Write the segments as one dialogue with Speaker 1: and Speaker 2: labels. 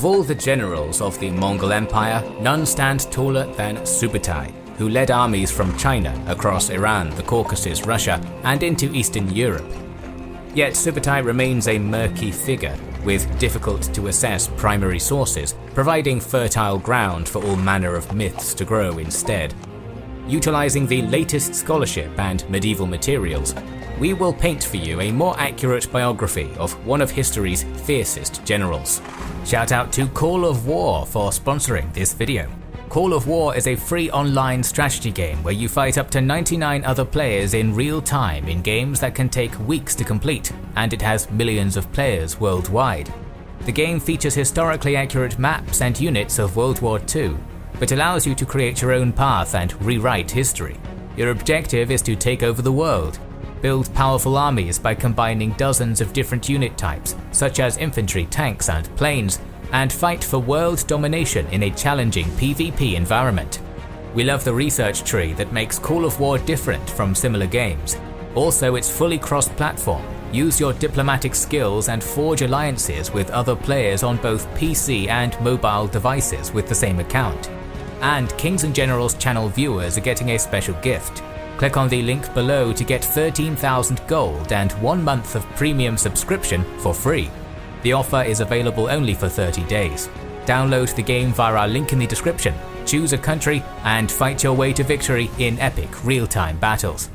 Speaker 1: Of all the generals of the Mongol Empire, none stand taller than Subutai, who led armies from China across Iran, the Caucasus, Russia, and into Eastern Europe. Yet Subutai remains a murky figure, with difficult-to-assess primary sources, providing fertile ground for all manner of myths to grow instead. Utilizing the latest scholarship and medieval materials, we will paint for you a more accurate biography of one of history's fiercest generals. Shout out to Call of War for sponsoring this video. Call of War is a free online strategy game where you fight up to 99 other players in real time in games that can take weeks to complete, and it has millions of players worldwide. The game features historically accurate maps and units of World War II, but allows you to create your own path and rewrite history. Your objective is to take over the world, build powerful armies by combining dozens of different unit types, such as infantry, tanks, and planes, and fight for world domination in a challenging PvP environment. We love the research tree that makes Call of War different from similar games. Also, it's fully cross-platform. Use your diplomatic skills and forge alliances with other players on both PC and mobile devices with the same account. And Kings and Generals channel viewers are getting a special gift. Click on the link below to get 13,000 gold and 1 month of premium subscription for free. The offer is available only for 30 days. Download the game via our link in the description, choose a country, and fight your way to victory in epic real-time battles.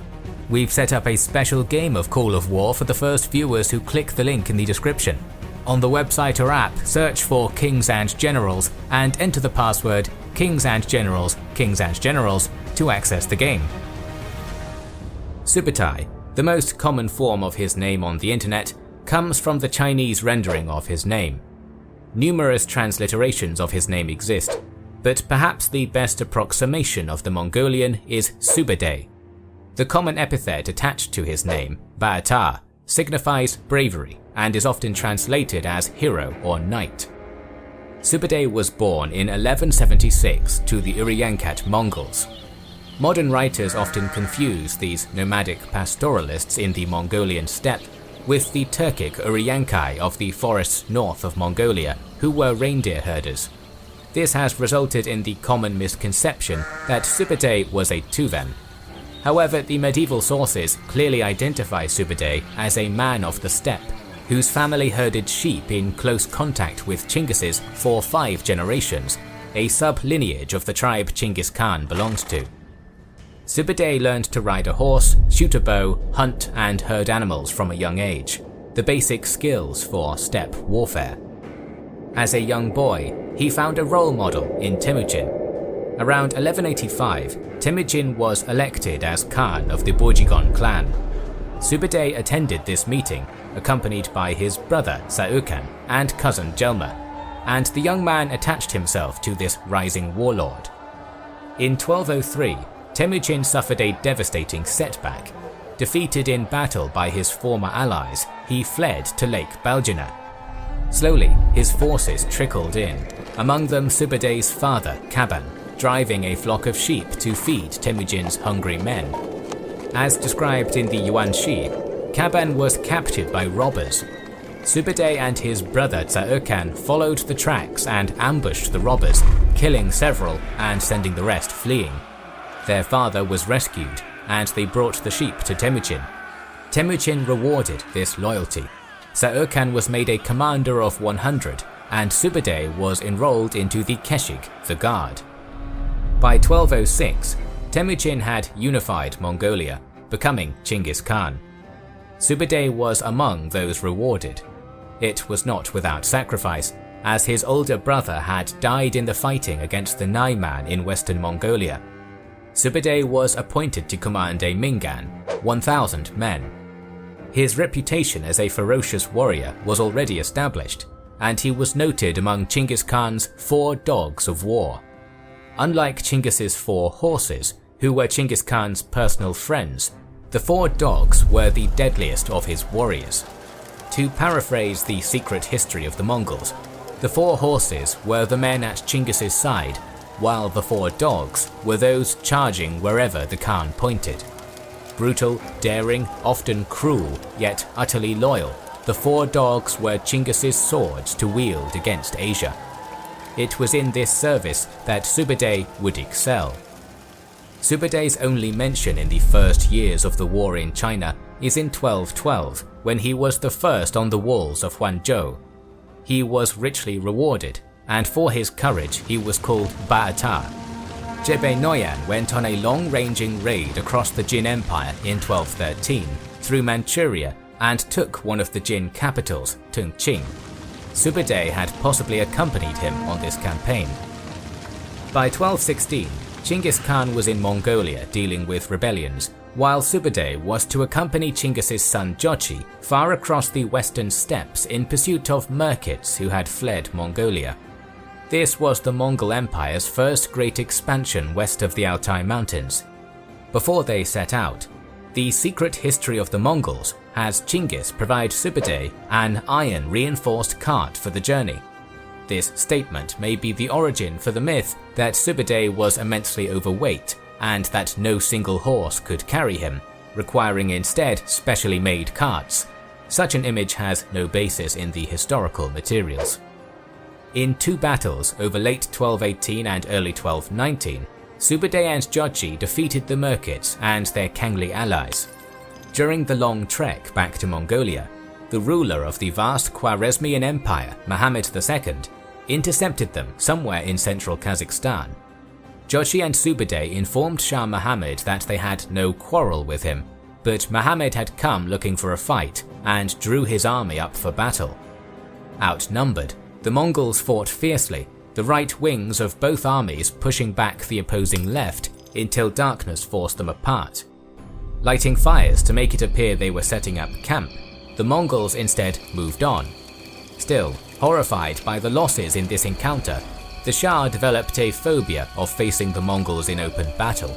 Speaker 1: We've set up a special game of Call of War for the first viewers who click the link in the description. On the website or app, search for Kings and Generals and enter the password Kings and Generals to access the game. Subutai, the most common form of his name on the internet, comes from the Chinese rendering of his name. Numerous transliterations of his name exist, but perhaps the best approximation of the Mongolian is Subutai. The common epithet attached to his name, Ba'atar, signifies bravery and is often translated as hero or knight. Subutai was born in 1176 to the Uriyangkat Mongols. Modern writers often confuse these nomadic pastoralists in the Mongolian steppe with the Turkic Uriyangkai of the forests north of Mongolia, who were reindeer herders. This has resulted in the common misconception that Subutai was a Tuven. However, the medieval sources clearly identify Subutai as a man of the steppe, whose family herded sheep in close contact with Chinggis's for 5 generations, a sub-lineage of the tribe Genghis Khan belongs to. Subutai learned to ride a horse, shoot a bow, hunt, and herd animals from a young age, the basic skills for steppe warfare. As a young boy, he found a role model in Temujin. Around 1185, Temujin was elected as Khan of the Borjigon clan. Subutai attended this meeting, accompanied by his brother Saukan and cousin Jelma, and the young man attached himself to this rising warlord. In 1203, Temujin suffered a devastating setback. Defeated in battle by his former allies, he fled to Lake Baljuna. Slowly, his forces trickled in, among them Subutai's father, Kaban, driving a flock of sheep to feed Temujin's hungry men. As described in the Yuan Shi, Kaban was captured by robbers. Subutai and his brother Saukan followed the tracks and ambushed the robbers, killing several and sending the rest fleeing. Their father was rescued, and they brought the sheep to Temujin. Temujin rewarded this loyalty. Saukan was made a commander of 100, and Subutai was enrolled into the Keshig, the Guard. By 1206, Temujin had unified Mongolia, becoming Genghis Khan. Subutai was among those rewarded. It was not without sacrifice, as his older brother had died in the fighting against the Naiman in western Mongolia. Subutai was appointed to command a Mingan, 1,000 men. His reputation as a ferocious warrior was already established, and he was noted among Genghis Khan's 4 dogs of war. Unlike Chinggis's 4 horses, who were Genghis Khan's personal friends, the 4 dogs were the deadliest of his warriors. To paraphrase the secret history of the Mongols, the 4 horses were the men at Chinggis's side, while the 4 dogs were those charging wherever the Khan pointed. Brutal, daring, often cruel, yet utterly loyal, the 4 dogs were Chinggis's swords to wield against Asia. It was in this service that Subutai would excel. Subutai's only mention in the first years of the war in China is in 1212, when he was the first on the walls of Huanzhou. He was richly rewarded, and for his courage he was called Ba'ata. Jebe Noyan went on a long-ranging raid across the Jin Empire in 1213 through Manchuria and took one of the Jin capitals, Tongqing. Subutai had possibly accompanied him on this campaign. By 1216, Genghis Khan was in Mongolia dealing with rebellions, while Subutai was to accompany Chinggis' son Jochi far across the western steppes in pursuit of merchants who had fled Mongolia. This was the Mongol Empire's first great expansion west of the Altai Mountains. Before they set out, the secret history of the Mongols has Chinggis provide Subutai an iron-reinforced cart for the journey. This statement may be the origin for the myth that Subutai was immensely overweight and that no single horse could carry him, requiring instead specially made carts. Such an image has no basis in the historical materials. In two battles over late 1218 and early 1219, Subutai and Jochi defeated the merchants and their Kangli allies. During the long trek back to Mongolia, the ruler of the vast Khwarezmian Empire, Muhammad II, intercepted them somewhere in central Kazakhstan. Jochi and Subutai informed Shah Muhammad that they had no quarrel with him, but Muhammad had come looking for a fight and drew his army up for battle. Outnumbered, the Mongols fought fiercely, the right wings of both armies pushing back the opposing left until darkness forced them apart. Lighting fires to make it appear they were setting up camp, the Mongols instead moved on. Still, horrified by the losses in this encounter, the Shah developed a phobia of facing the Mongols in open battle.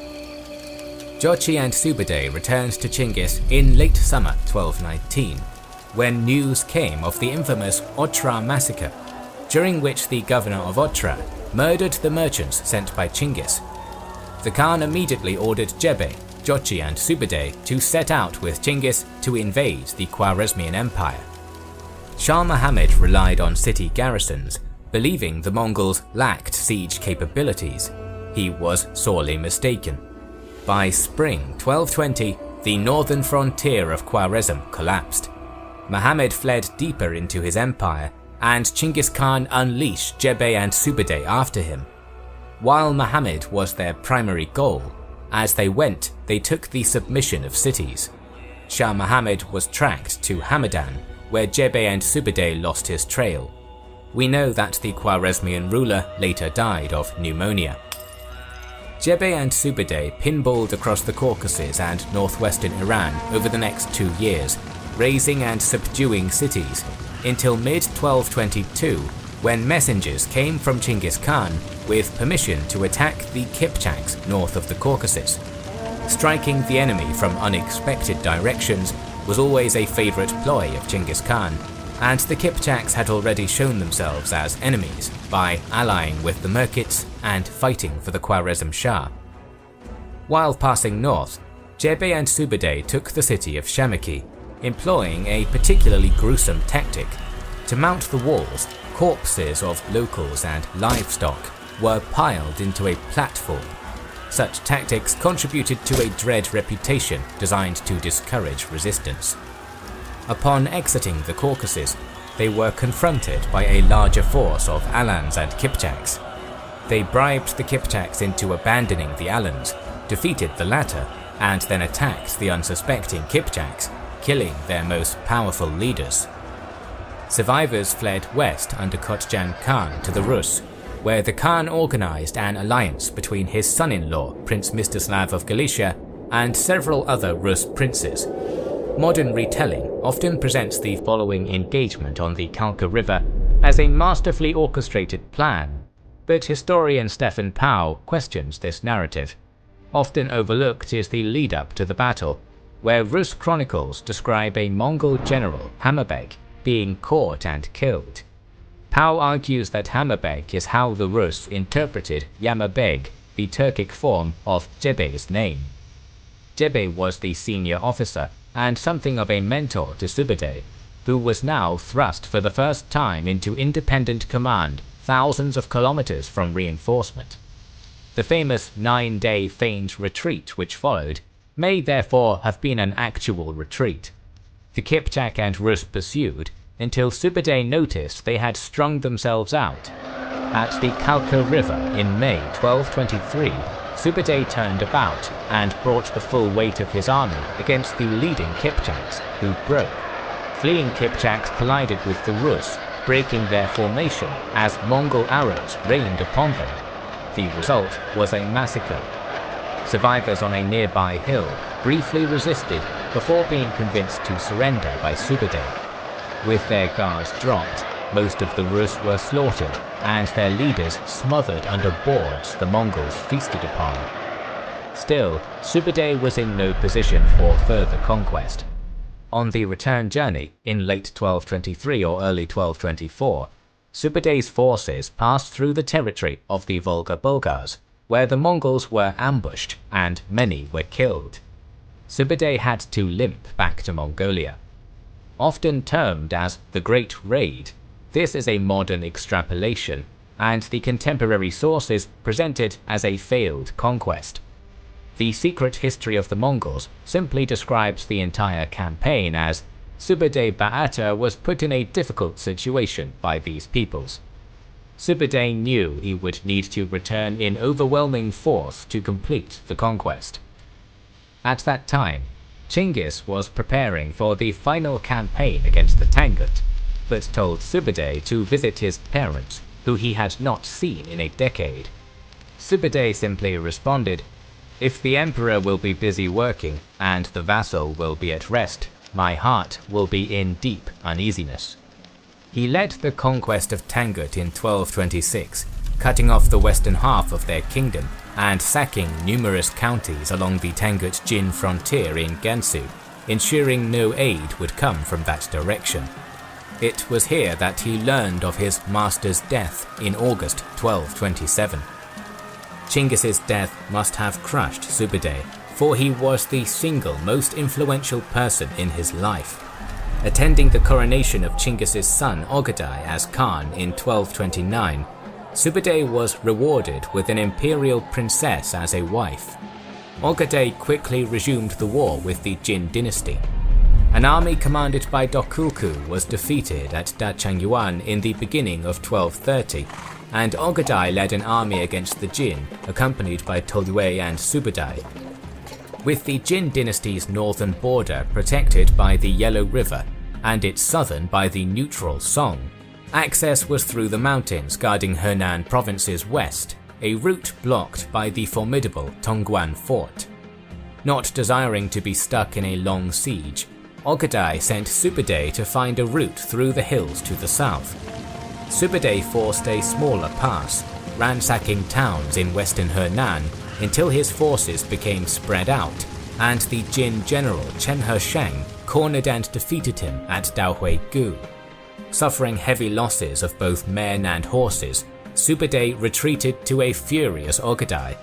Speaker 1: Jochi and Subutai returned to Chinggis in late summer 1219, when news came of the infamous Otra massacre, during which the governor of Otra murdered the merchants sent by Chinggis. The Khan immediately ordered Jebe, Jochi and Subutai to set out with Chinggis to invade the Khwarezmian Empire. Shah Muhammad relied on city garrisons, believing the Mongols lacked siege capabilities. He was sorely mistaken. By spring 1220, the northern frontier of Khwarezm collapsed. Muhammad fled deeper into his empire, and Chinggis Khan unleashed Jebe and Subutai after him. While Muhammad was their primary goal, as they went, they took the submission of cities. Shah Muhammad was tracked to Hamadan, where Jebe and Subutai lost his trail. We know that the Khwarezmian ruler later died of pneumonia. Jebe and Subutai pinballed across the Caucasus and northwestern Iran over the next 2 years, razing and subduing cities, until mid-1222, when messengers came from Chinggis Khan with permission to attack the Kipchaks north of the Caucasus. Striking the enemy from unexpected directions was always a favourite ploy of Chinggis Khan, and the Kipchaks had already shown themselves as enemies by allying with the Merkits and fighting for the Khwarezm Shah. While passing north, Jebe and Subutai took the city of Shamaki, employing a particularly gruesome tactic. To mount the walls, corpses of locals and livestock were piled into a platform. Such tactics contributed to a dread reputation designed to discourage resistance. Upon exiting the Caucasus, they were confronted by a larger force of Alans and Kipchaks. They bribed the Kipchaks into abandoning the Alans, defeated the latter, and then attacked the unsuspecting Kipchaks, killing their most powerful leaders. Survivors fled west under Kotjan Khan to the Rus, where the Khan organized an alliance between his son-in-law, Prince Mstislav of Galicia, and several other Rus princes. Modern retelling often presents the following engagement on the Kalka River as a masterfully orchestrated plan, but historian Stefan Pau questions this narrative. Often overlooked is the lead-up to the battle, where Rus chronicles describe a Mongol general, Hamabek, being caught and killed. Pau argues that Hamabek is how the Rus interpreted Yamabeg, the Turkic form of Jebe's name. Jebe was the senior officer and something of a mentor to Subutai, who was now thrust for the first time into independent command thousands of kilometers from reinforcement. The famous 9-day feigned retreat which followed may therefore have been an actual retreat. The Kipchak and Rus pursued until Subutai noticed they had strung themselves out. At the Kalka River in May 1223, Subutai turned about and brought the full weight of his army against the leading Kipchaks, who broke. Fleeing Kipchaks collided with the Rus, breaking their formation as Mongol arrows rained upon them. The result was a massacre. Survivors on a nearby hill briefly resisted before being convinced to surrender by Subutai. With their guards dropped, most of the Rus were slaughtered and their leaders smothered under boards the Mongols feasted upon. Still, Subutai was in no position for further conquest. On the return journey, in late 1223 or early 1224, Subutai's forces passed through the territory of the Volga Bulgars, where the Mongols were ambushed and many were killed. Subutai had to limp back to Mongolia. Often termed as the Great Raid, this is a modern extrapolation, and the contemporary sources present it as a failed conquest. The secret history of the Mongols simply describes the entire campaign as Subutai Ba'atur was put in a difficult situation by these peoples. Subutai knew he would need to return in overwhelming force to complete the conquest. At that time, Genghis was preparing for the final campaign against the Tangut, but told Subutai to visit his parents, who he had not seen in a decade. Subutai simply responded, "If the emperor will be busy working and the vassal will be at rest, my heart will be in deep uneasiness." He led the conquest of Tangut in 1226, cutting off the western half of their kingdom and sacking numerous counties along the Tangut-Jin frontier in Gansu, ensuring no aid would come from that direction. It was here that he learned of his master's death in August 1227. Chinggis' death must have crushed Subutai, for he was the single most influential person in his life. Attending the coronation of Chinggis' son Ogadai as Khan in 1229, Subutai was rewarded with an imperial princess as a wife. Ogadai quickly resumed the war with the Jin dynasty. An army commanded by Dokulku was defeated at Dachangyuan in the beginning of 1230, and Ogadai led an army against the Jin, accompanied by Tolui and Subutai. With the Jin dynasty's northern border protected by the Yellow River and its southern by the neutral Song, access was through the mountains guarding Henan province's west, a route blocked by the formidable Tongguan fort. Not desiring to be stuck in a long siege, Ogadai sent Subutai to find a route through the hills to the south. Subutai forced a smaller pass, ransacking towns in western Henan until his forces became spread out, and the Jin general Chen Heshang cornered and defeated him at Daohui-gu. Suffering heavy losses of both men and horses, Subutai retreated to a furious Ogadai.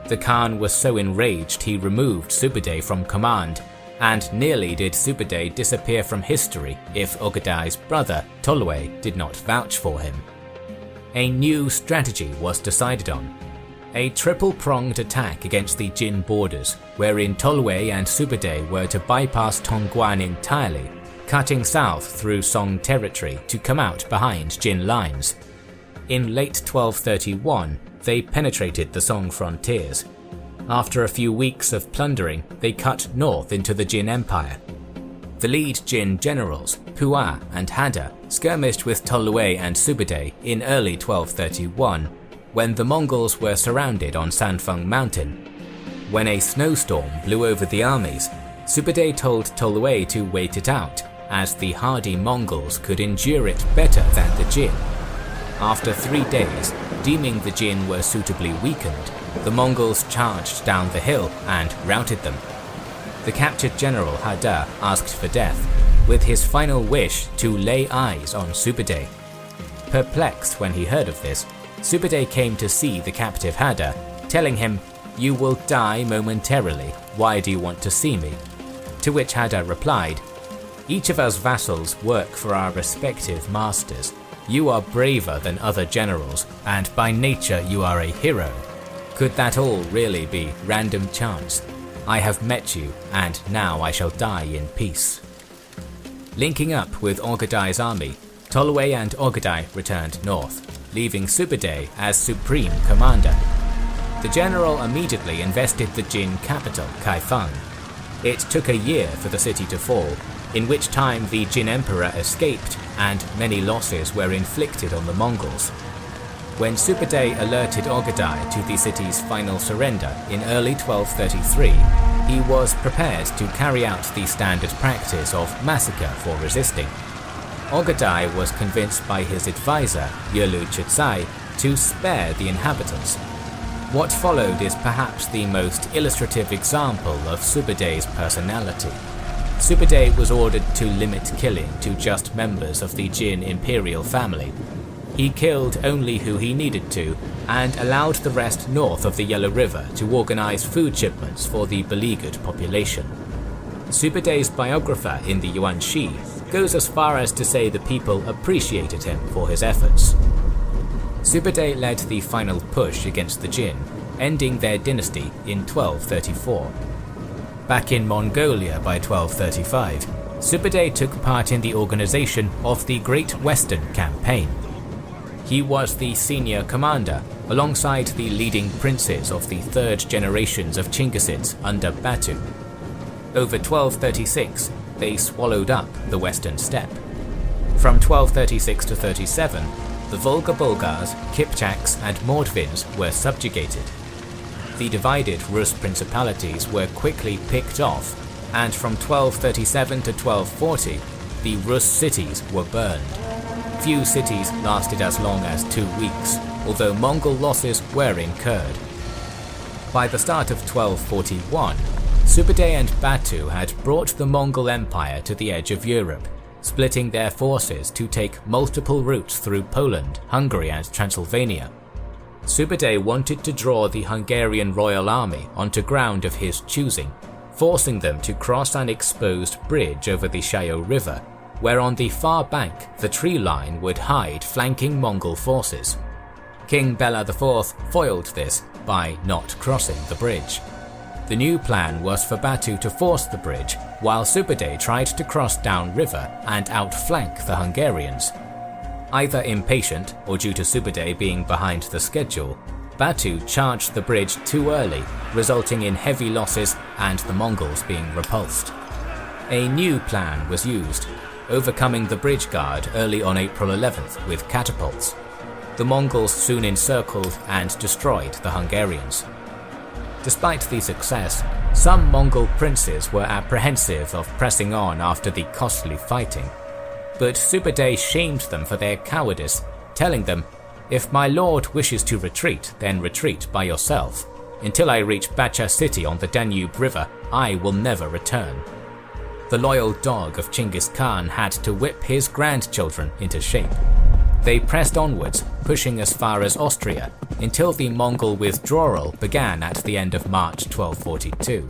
Speaker 1: The Khan was so enraged he removed Subutai from command, and nearly did Subutai disappear from history if Ogadai's brother Tolui did not vouch for him. A new strategy was decided on. A triple-pronged attack against the Jin borders, wherein Tolui and Subutai were to bypass Tongguan entirely, cutting south through Song territory to come out behind Jin lines. In late 1231, they penetrated the Song frontiers. After a few weeks of plundering, they cut north into the Jin Empire. The lead Jin generals, Hua and Hada, skirmished with Tolui and Subutai in early 1231, when the Mongols were surrounded on Sanfeng Mountain. When a snowstorm blew over the armies, Subutai told Tolui to wait it out, as the hardy Mongols could endure it better than the Jin. After 3 days, deeming the Jin were suitably weakened, the Mongols charged down the hill and routed them. The captured general Hada asked for death, with his final wish to lay eyes on Subutai. Perplexed when he heard of this, Subutai came to see the captive Hada, telling him, "You will die momentarily, why do you want to see me?" To which Hada replied, "Each of us vassals work for our respective masters. You are braver than other generals, and by nature you are a hero. Could that all really be random chance? I have met you, and now I shall die in peace." Linking up with Ogedai's army, Tolui and Ogedai returned north, leaving Subutai as supreme commander. The general immediately invested the Jin capital, Kaifeng. It took a year for the city to fall, in which time the Jin emperor escaped and many losses were inflicted on the Mongols. When Subutai alerted Ogedai to the city's final surrender in early 1233, he was prepared to carry out the standard practice of massacre for resisting. Ogedai was convinced by his advisor, Yelu Chizai, to spare the inhabitants. What followed is perhaps the most illustrative example of Subutai's personality. Subutai was ordered to limit killing to just members of the Jin imperial family. He killed only who he needed to, and allowed the rest north of the Yellow River to organize food shipments for the beleaguered population. Subutai's biographer in the Yuan Shi goes as far as to say the people appreciated him for his efforts. Subutai led the final push against the Jin, ending their dynasty in 1234. Back in Mongolia by 1235, Subutai took part in the organization of the Great Western Campaign. He was the senior commander, alongside the leading princes of the third generations of Chinggisids under Batu. Over 1236, they swallowed up the Western Steppe. From 1236 to 37, the Volga Bulgars, Kipchaks and Mordvins were subjugated. The divided Rus principalities were quickly picked off, and from 1237 to 1240, the Rus cities were burned. Few cities lasted as long as 2 weeks, although Mongol losses were incurred. By the start of 1241, Subutai and Batu had brought the Mongol Empire to the edge of Europe, splitting their forces to take multiple routes through Poland, Hungary and Transylvania. Subutai wanted to draw the Hungarian royal army onto ground of his choosing, forcing them to cross an exposed bridge over the Shayo River, where on the far bank the tree line would hide flanking Mongol forces. King Bela IV foiled this by not crossing the bridge. The new plan was for Batu to force the bridge, while Subutai tried to cross downriver and outflank the Hungarians. Either impatient or due to Subutai being behind the schedule, Batu charged the bridge too early, resulting in heavy losses and the Mongols being repulsed. A new plan was used, overcoming the bridge guard early on April 11th with catapults. The Mongols soon encircled and destroyed the Hungarians. Despite the success, some Mongol princes were apprehensive of pressing on after the costly fighting. But Subutai shamed them for their cowardice, telling them, "If my lord wishes to retreat, then retreat by yourself. Until I reach Bacha city on the Danube River, I will never return." The loyal dog of Genghis Khan had to whip his grandchildren into shape. They pressed onwards, pushing as far as Austria, until the Mongol withdrawal began at the end of March 1242.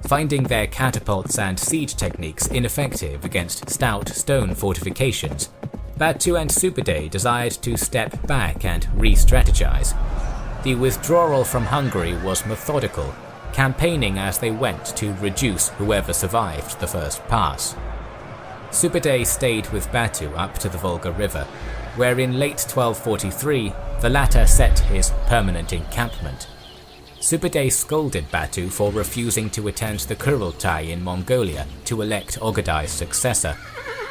Speaker 1: Finding their catapults and siege techniques ineffective against stout stone fortifications, Batu and Subutai desired to step back and re-strategize. The withdrawal from Hungary was methodical, campaigning as they went to reduce whoever survived the first pass. Subutai stayed with Batu up to the Volga River, where in late 1243 the latter set his permanent encampment. Subutai scolded Batu for refusing to attend the Kurultai in Mongolia to elect Ogedai's successor,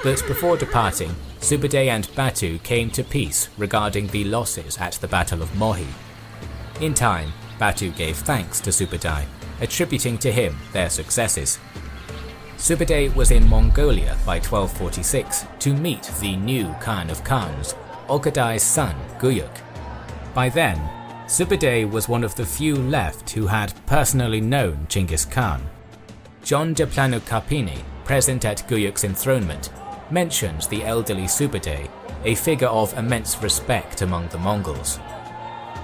Speaker 1: but before departing, Subutai and Batu came to peace regarding the losses at the Battle of Mohi. In time, Batu gave thanks to Subutai, attributing to him their successes. Subutai was in Mongolia by 1246 to meet the new Khan of Khans, Ogedai's son Guyuk. By then, Subutai was one of the few left who had personally known Genghis Khan. John de Plano-Carpini, present at Guyuk's enthronement, mentions the elderly Subutai, a figure of immense respect among the Mongols.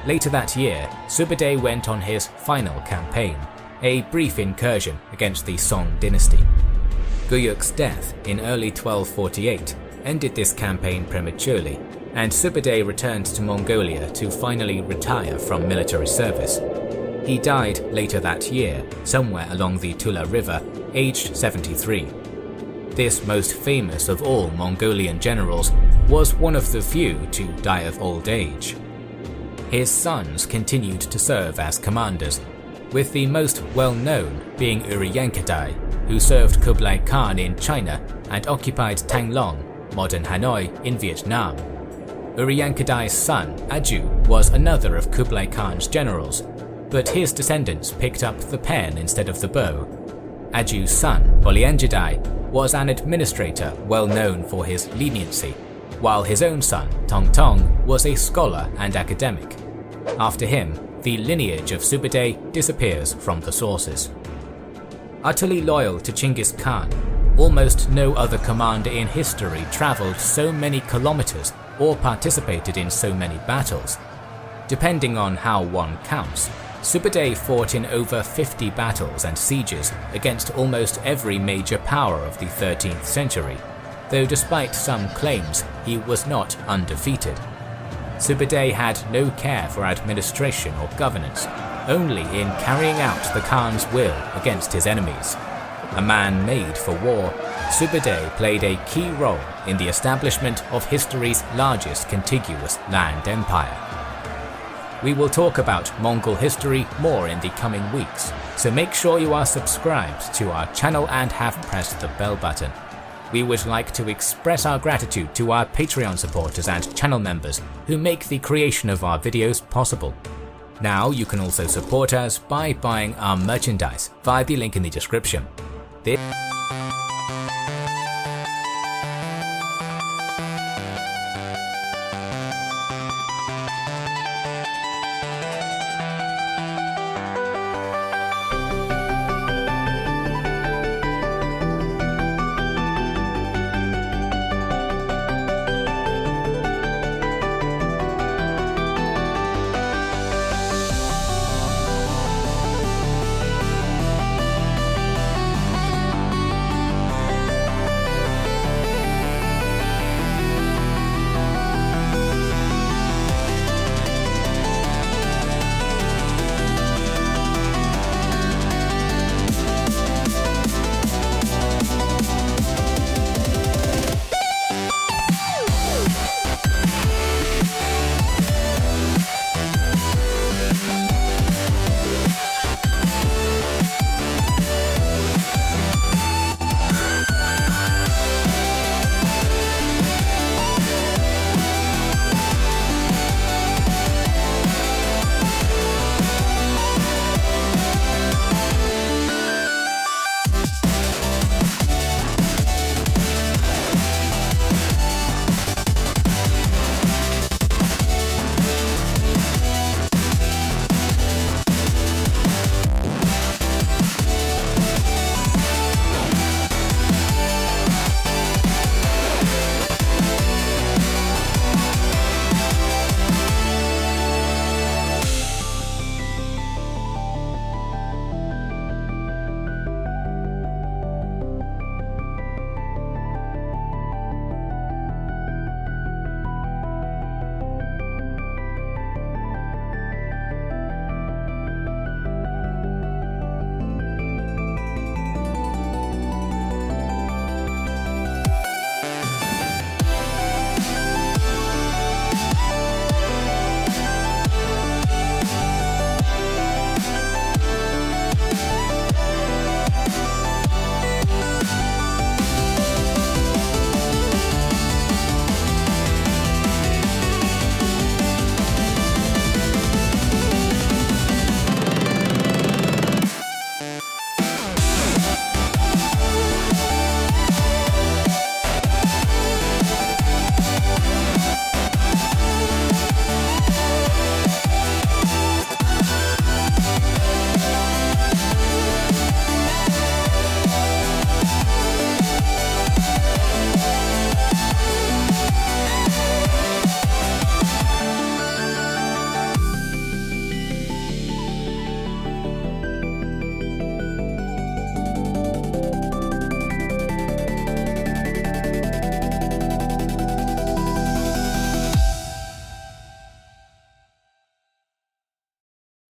Speaker 1: Later that year, Subutai went on his final campaign, a brief incursion against the Song dynasty. Guyuk's death in early 1248 ended this campaign prematurely, and Subutai returned to Mongolia to finally retire from military service. He died later that year, somewhere along the Tula River, aged 73. This most famous of all Mongolian generals was one of the few to die of old age. His sons continued to serve as commanders, with the most well-known being Uriyangqadai, who served Kublai Khan in China and occupied Tanglong, modern Hanoi, in Vietnam. Uriyangqadai's son, Aju, was another of Kublai Khan's generals, but his descendants picked up the pen instead of the bow. Aju's son, Bolyanjadai, was an administrator well known for his leniency, while his own son, Tongtong, was a scholar and academic. After him, the lineage of Subutai disappears from the sources. Utterly loyal to Genghis Khan, almost no other commander in history travelled so many kilometers or participated in so many battles. Depending on how one counts, Subutai fought in over 50 battles and sieges against almost every major power of the 13th century, though despite some claims, he was not undefeated. Subutai had no care for administration or governance, only in carrying out the Khan's will against his enemies. A man made for war, Subutai played a key role in the establishment of history's largest contiguous land empire. We will talk about Mongol history more in the coming weeks, so make sure you are subscribed to our channel and have pressed the bell button. We would like to express our gratitude to our Patreon supporters and channel members who make the creation of our videos possible. Now you can also support us by buying our merchandise via the link in the description. This